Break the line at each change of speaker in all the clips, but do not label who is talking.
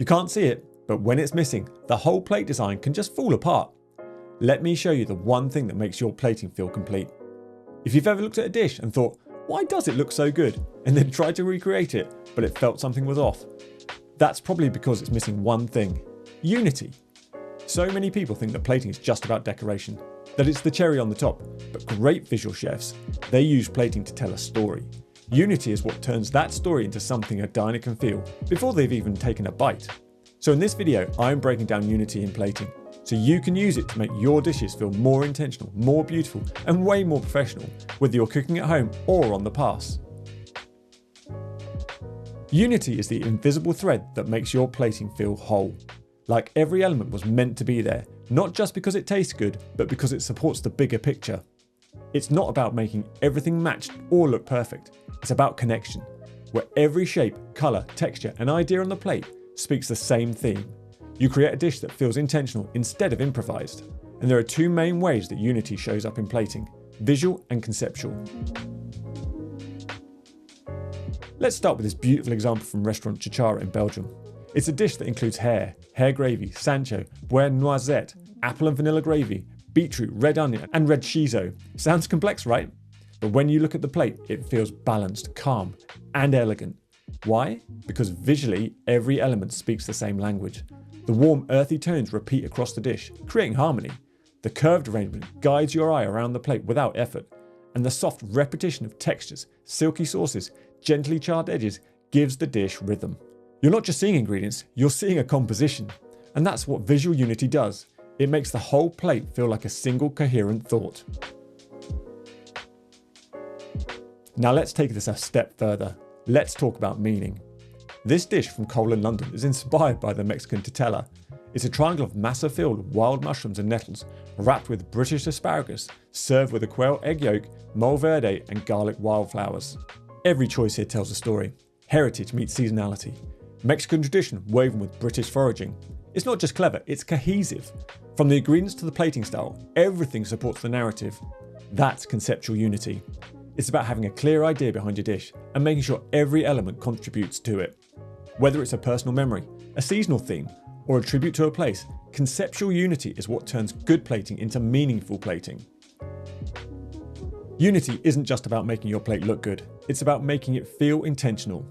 You can't see it, but when it's missing, the whole plate design can just fall apart. Let me show you the one thing that makes your plating feel complete. If you've ever looked at a dish and thought, why does it look so good? And then tried to recreate it, but it felt something was off. That's probably because it's missing one thing: unity. So many people think that plating is just about decoration, that it's the cherry on the top, but great visual chefs, they use plating to tell a story. Unity is what turns that story into something a diner can feel before they've even taken a bite. So in this video, I'm breaking down unity in plating, so you can use it to make your dishes feel more intentional, more beautiful, and way more professional, whether you're cooking at home or on the pass. Unity is the invisible thread that makes your plating feel whole. Like every element was meant to be there, not just because it tastes good, but because it supports the bigger picture. It's not about making everything matched or look perfect. It's about connection, where every shape, colour, texture, and idea on the plate speaks the same theme. You create a dish that feels intentional instead of improvised. And there are two main ways that unity shows up in plating: visual and conceptual. Let's start with this beautiful example from restaurant Chichara in Belgium. It's a dish that includes hare gravy, sancho, beurre noisette, apple and vanilla gravy, beetroot, red onion, and red shiso. Sounds complex, right? But when you look at the plate, it feels balanced, calm, and elegant. Why? Because visually, every element speaks the same language. The warm, earthy tones repeat across the dish, creating harmony. The curved arrangement guides your eye around the plate without effort. And the soft repetition of textures, silky sauces, gently charred edges gives the dish rhythm. You're not just seeing ingredients, you're seeing a composition. And that's what visual unity does. It makes the whole plate feel like a single coherent thought. Now let's take this a step further. Let's talk about meaning. This dish from Cole in London is inspired by the Mexican tortilla. It's a triangle of masa filled with wild mushrooms and nettles, wrapped with British asparagus, served with a quail egg yolk, mole verde, and garlic wildflowers. Every choice here tells a story. Heritage meets seasonality. Mexican tradition woven with British foraging. It's not just clever, it's cohesive. From the ingredients to the plating style, everything supports the narrative. That's conceptual unity. It's about having a clear idea behind your dish and making sure every element contributes to it. Whether it's a personal memory, a seasonal theme, or a tribute to a place, conceptual unity is what turns good plating into meaningful plating. Unity isn't just about making your plate look good, it's about making it feel intentional.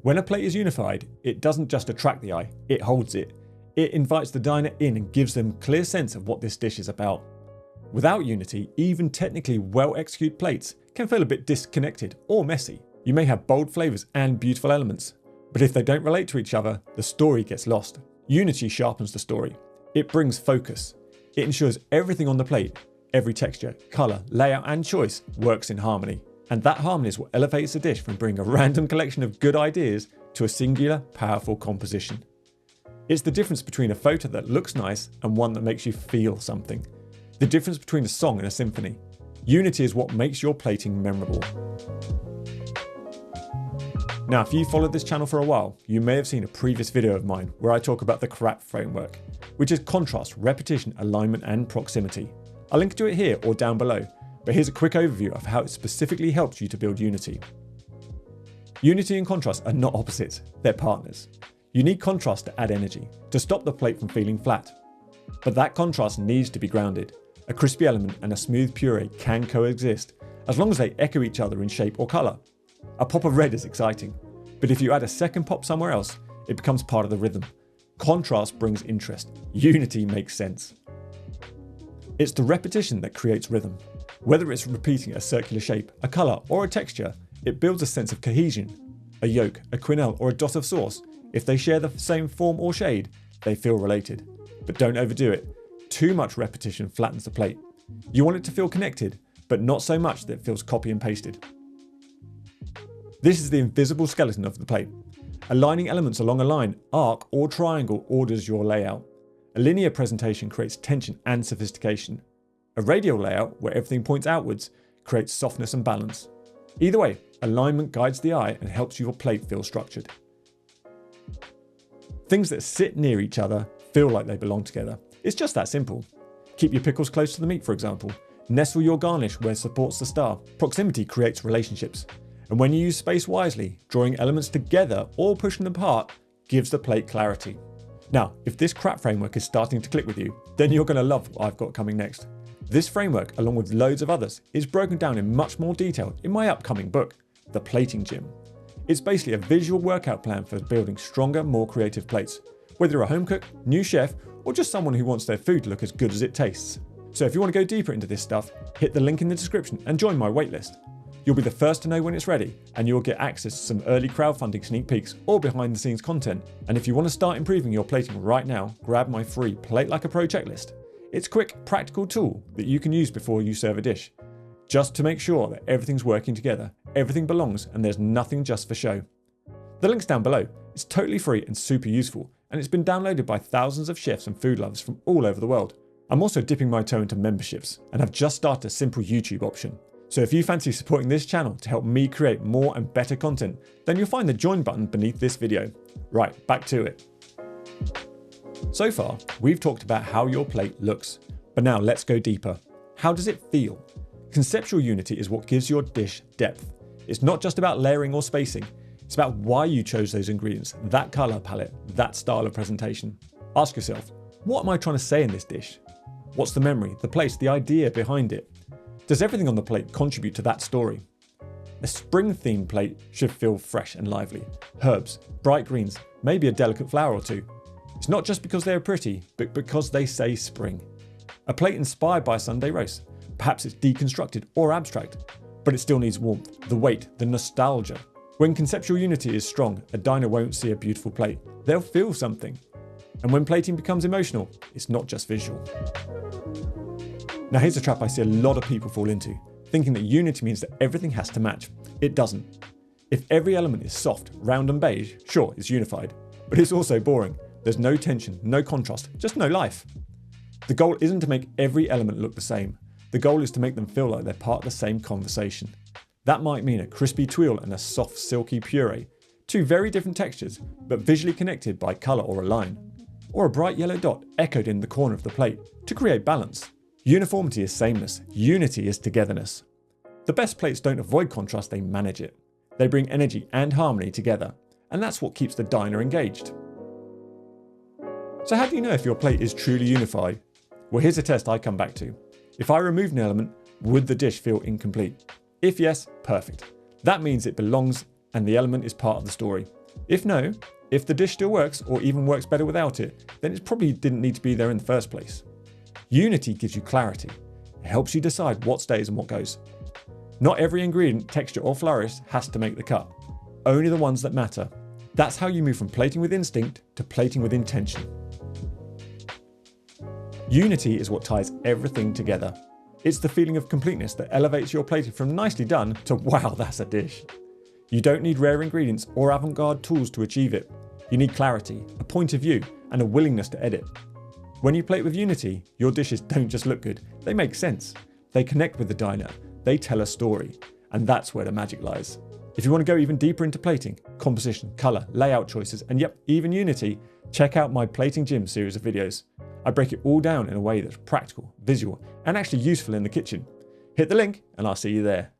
When a plate is unified, it doesn't just attract the eye, it holds it. It invites the diner in and gives them a clear sense of what this dish is about. Without unity, even technically well-executed plates can feel a bit disconnected or messy. You may have bold flavours and beautiful elements, but if they don't relate to each other, the story gets lost. Unity sharpens the story. It brings focus. It ensures everything on the plate, every texture, colour, layout and choice works in harmony. And that harmony is what elevates the dish from being a random collection of good ideas to a singular, powerful composition. It's the difference between a photo that looks nice and one that makes you feel something. The difference between a song and a symphony. Unity is what makes your plating memorable. Now, if you followed this channel for a while, you may have seen a previous video of mine where I talk about the CRAP framework, which is contrast, repetition, alignment, and proximity. I'll link to it here or down below, but here's a quick overview of how it specifically helps you to build unity. Unity and contrast are not opposites, they're partners. You need contrast to add energy, to stop the plate from feeling flat. But that contrast needs to be grounded. A crispy element and a smooth puree can coexist, as long as they echo each other in shape or colour. A pop of red is exciting, but if you add a second pop somewhere else, it becomes part of the rhythm. Contrast brings interest, unity makes sense. It's the repetition that creates rhythm. Whether it's repeating a circular shape, a colour or a texture, it builds a sense of cohesion. A yolk, a quenelle or a dot of sauce, if they share the same form or shade, they feel related. But don't overdo it. Too much repetition flattens the plate. You want it to feel connected, but not so much that it feels copy and pasted. This is the invisible skeleton of the plate. Aligning elements along a line, arc or triangle orders your layout. A linear presentation creates tension and sophistication. A radial layout, where everything points outwards, creates softness and balance. Either way, alignment guides the eye and helps your plate feel structured. Things that sit near each other feel like they belong together. It's just that simple. Keep your pickles close to the meat, for example. Nestle your garnish where it supports the star. Proximity creates relationships. And when you use space wisely, drawing elements together or pushing them apart gives the plate clarity. Now, if this crap framework is starting to click with you, then you're going to love what I've got coming next. This framework, along with loads of others, is broken down in much more detail in my upcoming book, The Plating Gym. It's basically a visual workout plan for building stronger, more creative plates, whether you're a home cook, new chef, or just someone who wants their food to look as good as it tastes. So if you want to go deeper into this stuff, hit the link in the description and join my waitlist. You'll be the first to know when it's ready, and you'll get access to some early crowdfunding sneak peeks or behind the scenes content. And if you want to start improving your plating right now, grab my free Plate Like a Pro checklist. It's a quick, practical tool that you can use before you serve a dish, just to make sure that everything's working together, everything belongs, and there's nothing just for show. The link's down below. It's totally free and super useful, and it's been downloaded by thousands of chefs and food lovers from all over the world. I'm also dipping my toe into memberships, and have just started a simple YouTube option. So if you fancy supporting this channel to help me create more and better content, then you'll find the join button beneath this video. Right, back to it. So far, we've talked about how your plate looks, but now let's go deeper. How does it feel? Conceptual unity is what gives your dish depth. It's not just about layering or spacing, it's about why you chose those ingredients, that colour palette, that style of presentation. Ask yourself, what am I trying to say in this dish? What's the memory, the place, the idea behind it? Does everything on the plate contribute to that story? A spring-themed plate should feel fresh and lively. Herbs, bright greens, maybe a delicate flower or two. It's not just because they're pretty, but because they say spring. A plate inspired by a Sunday roast. Perhaps it's deconstructed or abstract, but it still needs warmth, the weight, the nostalgia. When conceptual unity is strong, a diner won't see a beautiful plate. They'll feel something. And when plating becomes emotional, it's not just visual. Now here's a trap I see a lot of people fall into, thinking that unity means that everything has to match. It doesn't. If every element is soft, round and beige, sure, it's unified, but it's also boring. There's no tension, no contrast, just no life. The goal isn't to make every element look the same. The goal is to make them feel like they're part of the same conversation. That might mean a crispy tuile and a soft, silky puree, two very different textures, but visually connected by colour or a line. Or a bright yellow dot echoed in the corner of the plate to create balance. Uniformity is sameness, unity is togetherness. The best plates don't avoid contrast, they manage it. They bring energy and harmony together, and that's what keeps the diner engaged. So how do you know if your plate is truly unified? Well, here's a test I come back to. If I remove an element, would the dish feel incomplete? If yes, perfect. That means it belongs and the element is part of the story. If no, if the dish still works or even works better without it, then it probably didn't need to be there in the first place. Unity gives you clarity. It helps you decide what stays and what goes. Not every ingredient, texture or flourish has to make the cut. Only the ones that matter. That's how you move from plating with instinct to plating with intention. Unity is what ties everything together. It's the feeling of completeness that elevates your plating from nicely done to wow, that's a dish. You don't need rare ingredients or avant-garde tools to achieve it. You need clarity, a point of view, and a willingness to edit. When you plate with unity, your dishes don't just look good, they make sense. They connect with the diner, they tell a story, and that's where the magic lies. If you want to go even deeper into plating, composition, colour, layout choices, and yep, even unity, check out my Plating Gym series of videos. I break it all down in a way that's practical, visual, and actually useful in the kitchen. Hit the link and I'll see you there.